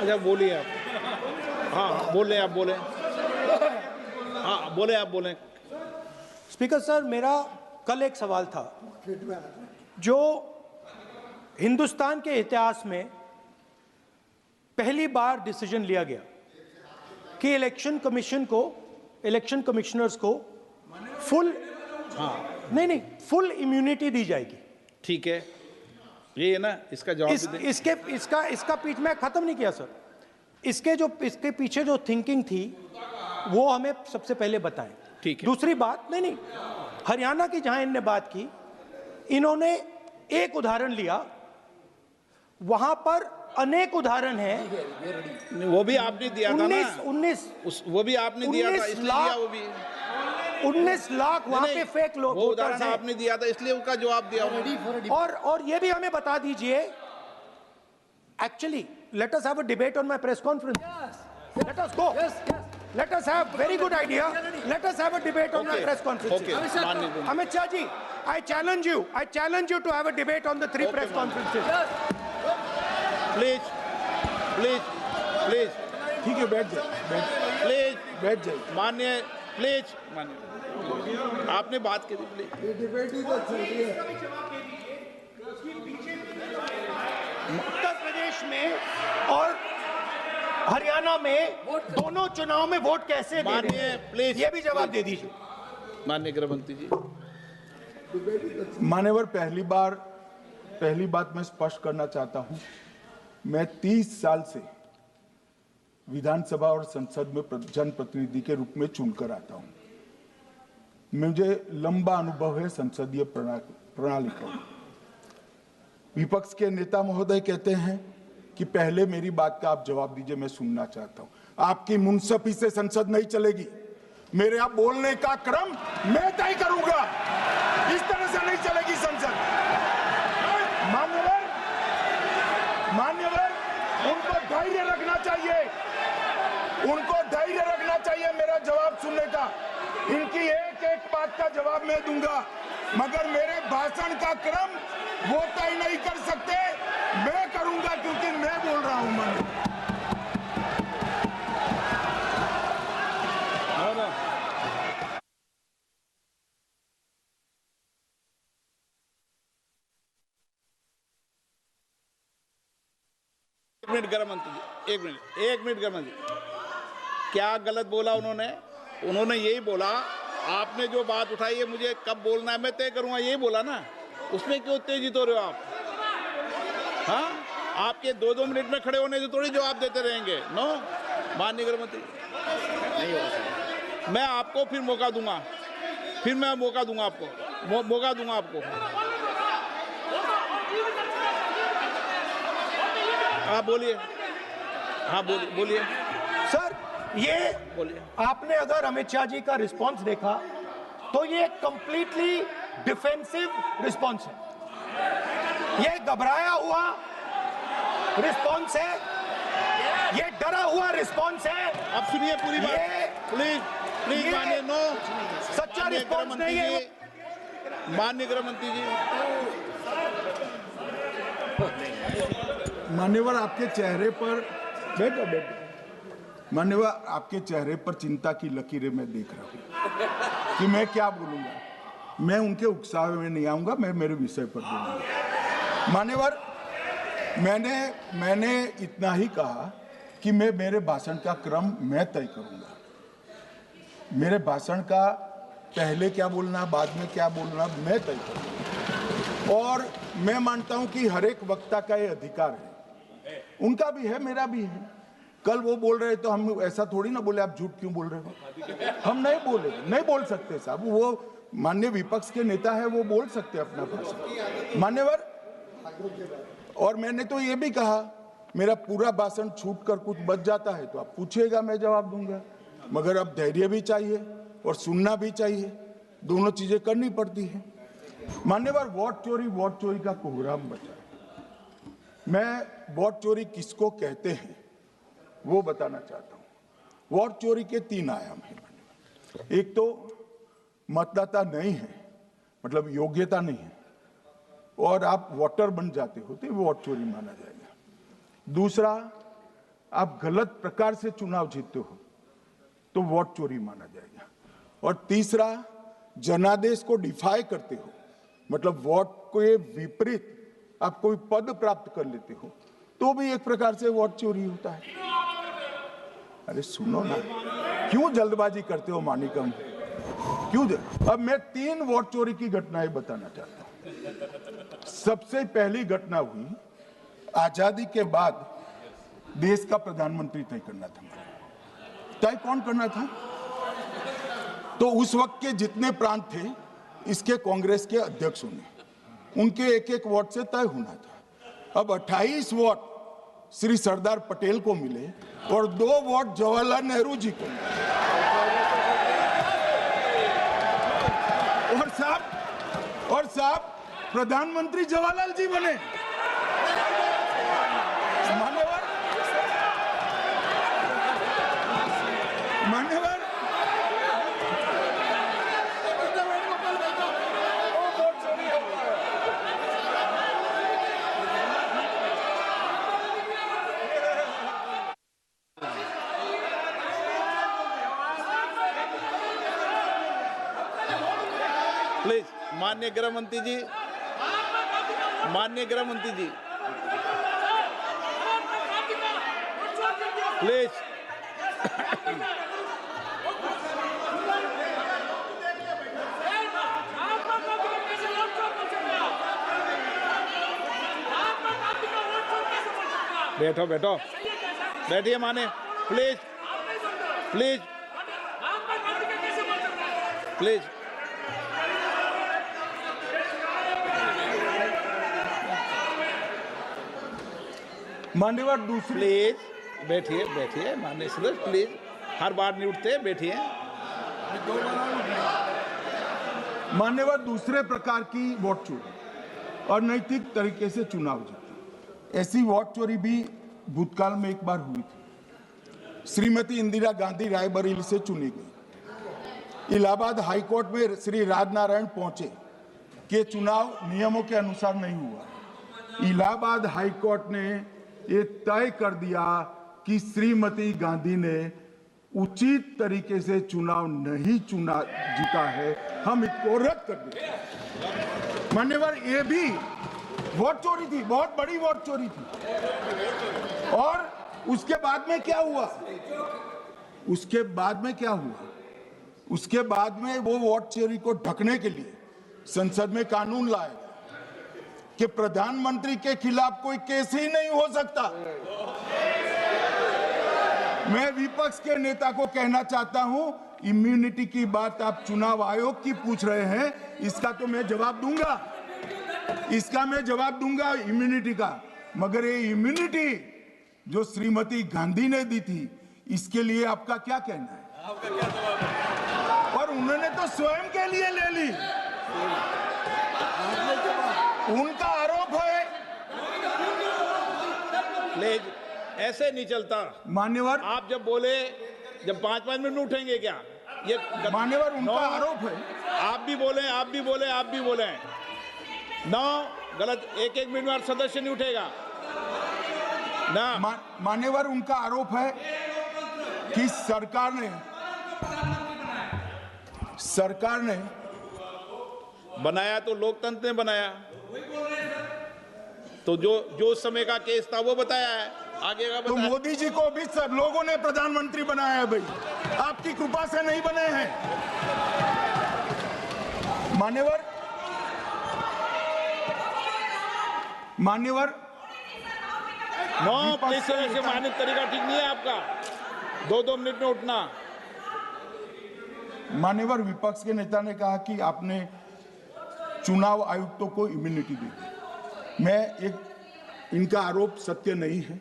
अच्छा बोलिए आप। हाँ बोले आप बोले। हाँ बोले आप बोले। स्पीकर सर, मेरा कल एक सवाल था जो हिंदुस्तान के इतिहास में पहली बार डिसीजन लिया गया कि इलेक्शन कमिश्नर्स को फुल फुल इम्यूनिटी दी जाएगी। ठीक है, ये है ना, इसका जवाब इसका पीछे मैं खत्म नहीं किया सर। इसके पीछे जो थिंकिंग थी वो हमें सबसे पहले बताएं। ठीक है। दूसरी बात, नहीं हरियाणा की जहां इन्होंने बात की, इन्होंने एक उदाहरण लिया, वहां पर अनेक उदाहरण हैं। वो भी आपने दिया था ना, 19 वो भी आपने दिया था, इसलिए दिया वो भी 19 लाख वहां पे फेक लोग, वो उदाहरण आपने दिया था, इसलिए उसका जवाब दिया। और ये भी हमें बता दीजिए, actually let us have a debate on my press conference. Let us go. Let us have very good idea. Let us have a debate on my press conference. Amit Shah ji, I challenge you to have a debate on the 3 press conferences. Please. ठीक है, बैठ जाइए। माननीय, please माननीय, आपने बात की थी, प्लीज। डिबेट ही तो चल रही है। उत्तर प्रदेश में और हरियाणा में दोनों चुनाव में वोट कैसे दे रहे हैं? प्लीज ये भी जवाब दे दीजिए। माननीय गृह मंत्री जी। मान्यवर, पहली बात मैं स्पष्ट करना चाहता हूं, मैं 30 साल से विधानसभा और संसद में जनप्रतिनिधि के रूप में चुनकर आता हूं। मुझे लंबा अनुभव है संसदीय प्रणाली का। विपक्ष के नेता महोदय कहते हैं कि पहले मेरी बात का आप जवाब दीजिए, मैं सुनना चाहता हूं। आपकी मुनसफी से संसद नहीं चलेगी। मेरे आप बोलने का क्रम मैं तय करूंगा। इस तरह से नहीं चलेगी संसद। मान्यवर, उनको धैर्य रखना चाहिए मेरा जवाब सुनने का। इनकी एक एक बात का जवाब मैं दूंगा, मगर मेरे भाषण का क्रम वो तय नहीं कर सकते, मैं करूंगा, क्योंकि मैं बोल रहा हूं। एक मिनट गृह मंत्री जी, एक मिनट गृह मंत्री, क्या गलत बोला उन्होंने यही बोला, आपने जो बात उठाई है मुझे कब बोलना है मैं तय करूंगा, यही बोला ना। उसमें क्यों उत्तेजित हो रहे हो आप? हाँ, आपके 2-2 मिनट में खड़े होने से थोड़ी जवाब देते रहेंगे। नो, माननीय गृह मंत्री, नहीं हो सकता। मैं आपको फिर मौका दूंगा, आपको। हाँ बोलिए, बोलिए सर। ये बोलिए। आपने अगर अमित शाह जी का रिस्पांस देखा तो ये कंप्लीटली डिफेंसिव रिस्पांस है। ये घबराया हुआ रिस्पांस है, ये डरा हुआ रिस्पांस है। अब सुनिए पूरी बात, प्लीज मानिए। नो, सच्चा रिस्पांस नहीं है। माननीय गृह मंत्री जी, मान्यवर, आपके चेहरे पर बैठो। मान्यवर, आपके चेहरे पर चिंता की लकीरें मैं देख रहा हूं कि मैं क्या बोलूंगा। मैं उनके उकसावे में नहीं आऊंगा, मैं मेरे विषय पर बोलूंगा। मान्यवर, मैंने इतना ही कहा कि मेरे भाषण का क्रम मैं तय करूंगा। मेरे भाषण का पहले क्या बोलना, बाद में क्या बोलना, मैं तय करूंगा। और मैं मानता हूं कि हर एक वक्ता का ये अधिकार है, उनका भी है, मेरा भी है। कल वो बोल रहे तो हम ऐसा थोड़ी ना बोले आप झूठ क्यों बोल रहे हो। हम नहीं बोल सकते साहब। वो माननीय विपक्ष के नेता है, वो बोल सकते अपना भाषण। मान्यवर, और मैंने तो ये भी कहा, मेरा पूरा भाषण छूट कर कुछ बच जाता है तो आप पूछिएगा, मैं जवाब दूंगा। मगर अब धैर्य भी चाहिए और सुनना भी चाहिए, दोनों चीजें करनी पड़ती है। मान्यवर, वोट चोरी का कोहराम बचा। मैं वोट चोरी किसको कहते हैं वो बताना चाहता हूं। वोट चोरी के 3 आयाम हैं। एक तो मतदाता नहीं है, मतलब योग्यता नहीं है, और आप वोटर बन जाते हो तो वोट चोरी माना जाएगा। दूसरा, आप गलत प्रकार से चुनाव जीतते हो तो वोट चोरी माना जाएगा। और तीसरा, जनादेश को डिफाई करते हो, मतलब वोट के विपरीत आप कोई पद प्राप्त कर लेते हो तो भी एक प्रकार से वोट चोरी होता है। अरे सुनो ना, क्यों जल्दबाजी करते हो मानिकम, क्यों? अब मैं 3 वोट चोरी की घटनाएं बताना चाहता हूं। सबसे पहली घटना हुई, आजादी के बाद देश का प्रधानमंत्री तय करना था। तय कौन करना था? तो उस वक्त के जितने प्रांत थे इसके कांग्रेस के अध्यक्षों ने, उनके एक एक वोट से तय होना था। अब 28 वोट श्री सरदार पटेल को मिले और 2 वोट जवाहरलाल नेहरू जी को मिले। और साहब प्रधानमंत्री जवाहरलाल जी बने। मान्यवर प्लीज, माननीय गृह मंत्री जी, माननीय गृह मंत्री जी, प्लीज। बैठो बैठो, बैठिए माने, प्लीज प्लीज प्लीज। मान्यवर दूसरी, प्लीज बैठिए बैठिए माननीय सदस्य, प्लीज, हर बार नहीं उठते, बैठिए। मान्यवर दूसरे प्रकार की वोट चोरी और नैतिक तरीके से चुनाव जीते, ऐसी वोट चोरी भी भूतकाल में एक बार हुई थी। श्रीमती इंदिरा गांधी रायबरेली से चुनी गई। इलाहाबाद हाईकोर्ट में श्री राजनारायण पहुंचे कि चुनाव नियमों के अनुसार नहीं हुआ। इलाहाबाद हाईकोर्ट ने ये तय कर दिया कि श्रीमती गांधी ने उचित तरीके से चुनाव नहीं जीता है, हम इसको रद्द कर देते। मान्यवर, ये भी वोट चोरी थी, बहुत बड़ी वोट चोरी थी। और उसके बाद में क्या हुआ? उसके बाद में वो वोट चोरी को ढकने के लिए संसद में कानून लाए कि प्रधानमंत्री के खिलाफ कोई केस ही नहीं हो सकता। मैं विपक्ष के नेता को कहना चाहता हूं, इम्यूनिटी की बात आप चुनाव आयोग की पूछ रहे हैं, इसका तो मैं जवाब दूंगा, इम्यूनिटी का। मगर ये इम्यूनिटी जो श्रीमती गांधी ने दी थी, इसके लिए आपका क्या कहना है? और उन्होंने तो स्वयं के लिए ले ली। उनका आरोप है। प्लीज, ऐसे नहीं चलता मान्यवर, आप जब बोले, जब 5-5 मिनट में उठेंगे क्या? ये मान्यवर, उनका आरोप है। आप भी बोले ना, गलत। 1-1 मिनट में सदस्य नहीं उठेगा ना। मान्यवर, उनका आरोप है कि सरकार ने बनाया तो लोकतंत्र ने बनाया, तो जो समय का केस था वो बताया है, आगे का तो बताया। मोदी जी को भी सब लोगों ने प्रधानमंत्री बनाया है भाई, आपकी कृपा से नहीं बने हैं। मान्यवर, प्लीज से मान्य तरीका ठीक नहीं है आपका, 2-2 मिनट में उठना। मान्यवर, विपक्ष के नेता ने कहा कि आपने चुनाव आयुक्तों को इम्यूनिटी दी। इनका आरोप सत्य नहीं है,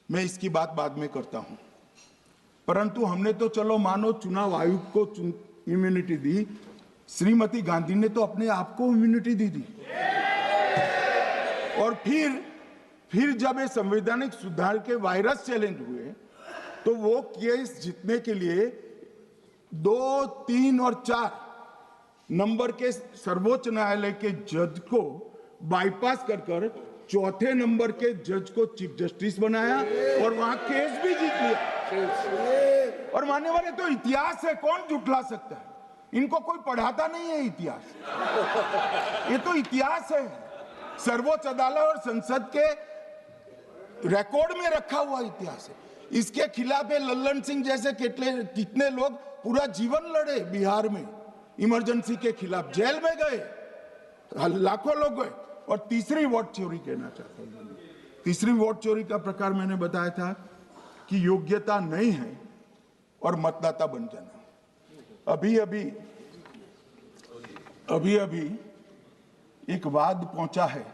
मैं इसकी बात बाद में करता हूं। परंतु हमने तो चलो मानो चुनाव आयुक्त को इम्यूनिटी दी, श्रीमती गांधी ने तो अपने आप को इम्यूनिटी दी थी। और फिर जब ये संवैधानिक सुधार के वायरस चैलेंज हुए तो वो केस जीतने के लिए 2, 3 और 4 नंबर के सर्वोच्च न्यायालय के जज को बाईपास कर चौथे नंबर के जज को चीफ जस्टिस बनाया और वहां केस भी जीत लिया। और मान्यवर, तो इतिहास है, कौन जुटला सकता है? इनको कोई पढ़ाता नहीं है इतिहास, ये तो इतिहास है, सर्वोच्च अदालत और संसद के रिकॉर्ड में रखा हुआ इतिहास है। इसके खिलाफ लल्लन सिंह जैसे कितने लोग पूरा जीवन लड़े बिहार में, इमरजेंसी के खिलाफ जेल में गए, लाखों लोग गए। और तीसरी वोट चोरी कहना चाहता हूं, तीसरी वोट चोरी का प्रकार मैंने बताया था कि योग्यता नहीं है और मतदाता बन जाना। अभी अभी एक वाद पहुंचा है,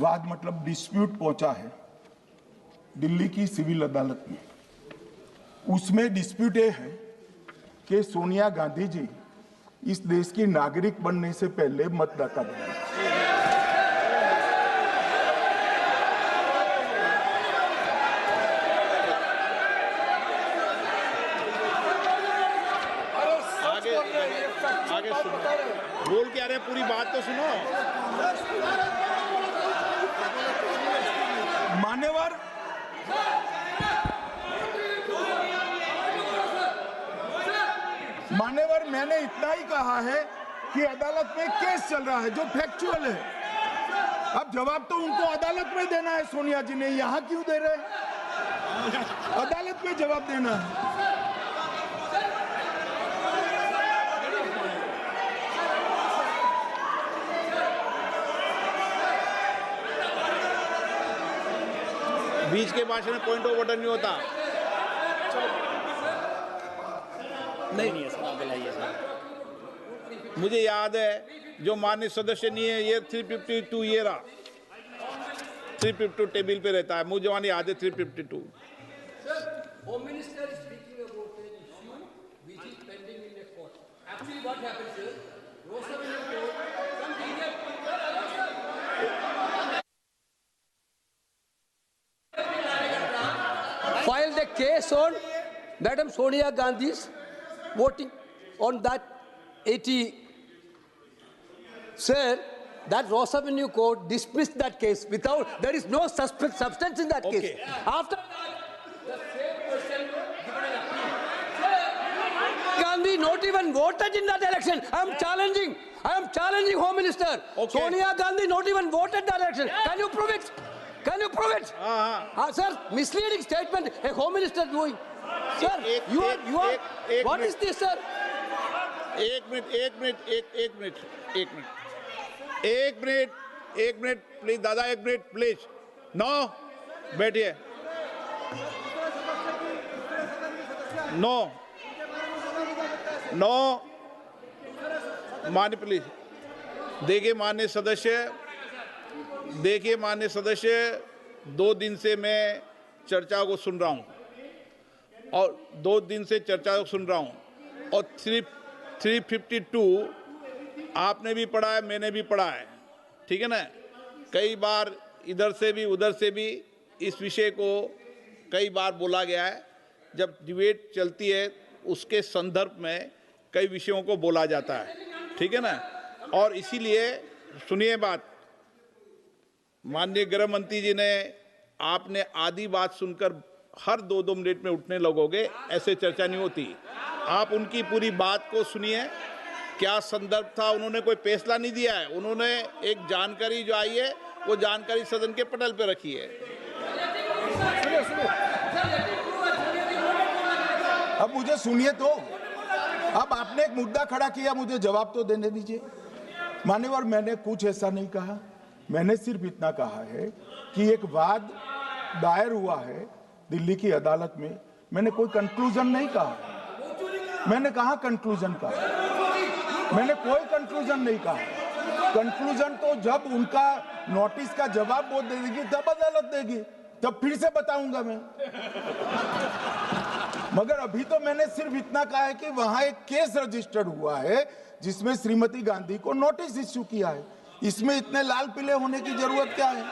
वाद मतलब डिस्प्यूट पहुंचा है दिल्ली की सिविल अदालत में। उसमें डिस्प्यूट ये है कि सोनिया गांधी जी इस देश की नागरिक बनने से पहले मतदाता बने। आगे सुनो, बोल क्या रहे, पूरी बात तो सुनो। मान्यवर, मैंने इतना ही कहा है कि अदालत में केस चल रहा है जो फैक्चुअल है। अब जवाब तो उनको अदालत में देना है, सोनिया जी ने यहां क्यों दे रहे? अदालत में जवाब देना है। बीच के भाषण में पॉइंट ऑफ ऑर्डर नहीं होता। नहीं मुझे याद है जो माननीय सदस्य नहीं है, ये 352 ये रहा, 352 टेबल पे रहता है, मुझे वहां याद है 352। Home Minister is speaking about an issue which is pending in the court. Actually, what happens is, Rosa will report some details. Filed a case on Madam Sonia Gandhi's voting on that 80. Sir, that Rosa Avenue Court dismissed that case without, there is no substance in that case. After the same person given an appeal. Gandhi not even voted in that election. I am challenging Home Minister. Okay. Sonia Gandhi not even voted that election. Can you prove it? Can you prove it? Sir, misleading statement a Home Minister doing. Sir, you are. What is this, sir? एक minute please दादा, एक minute please. No, बैठिए। No मान्य please. देखिए माननीय सदस्य, 2 दिन से मैं चर्चा को सुन रहा हूं और 2 दिन से चर्चा को सुन रहा हूं और 352 आपने भी पढ़ा है, मैंने भी पढ़ा है, ठीक है ना। कई बार इधर से भी उधर से भी इस विषय को कई बार बोला गया है। जब डिबेट चलती है उसके संदर्भ में कई विषयों को बोला जाता है, ठीक है ना। और इसीलिए सुनिए बात, माननीय गृह मंत्री जी ने, आपने आधी बात सुनकर हर 2-2 मिनट में उठने लगोगे, ऐसे चर्चा नहीं होती। आप उनकी पूरी बात को सुनिए, क्या संदर्भ था, उन्होंने कोई फैसला नहीं दिया है, उन्होंने एक जानकारी जो आई है वो जानकारी सदन के पटल पे रखी है। अब मुझे सुनिए तो, अब आपने एक मुद्दा खड़ा किया, मुझे जवाब तो देने दीजिए। मान्यवर, मैंने कुछ ऐसा नहीं कहा, मैंने सिर्फ इतना कहा है कि एक वाद दायर हुआ है दिल्ली की अदालत में। मैंने कोई कंक्लूजन नहीं कहा, मैंने कहा कंक्लूजन कहा, मैंने कोई कंक्लूजन नहीं कहा। कंक्लूजन तो जब उनका नोटिस का जवाब वो दे देगी तब अदालत देगी, तब फिर से बताऊंगा मैं। मगर अभी तो मैंने सिर्फ इतना कहा है कि वहां एक केस रजिस्टर्ड हुआ है जिसमें श्रीमती गांधी को नोटिस इश्यू किया है। इसमें इतने लाल पीले होने की जरूरत क्या है?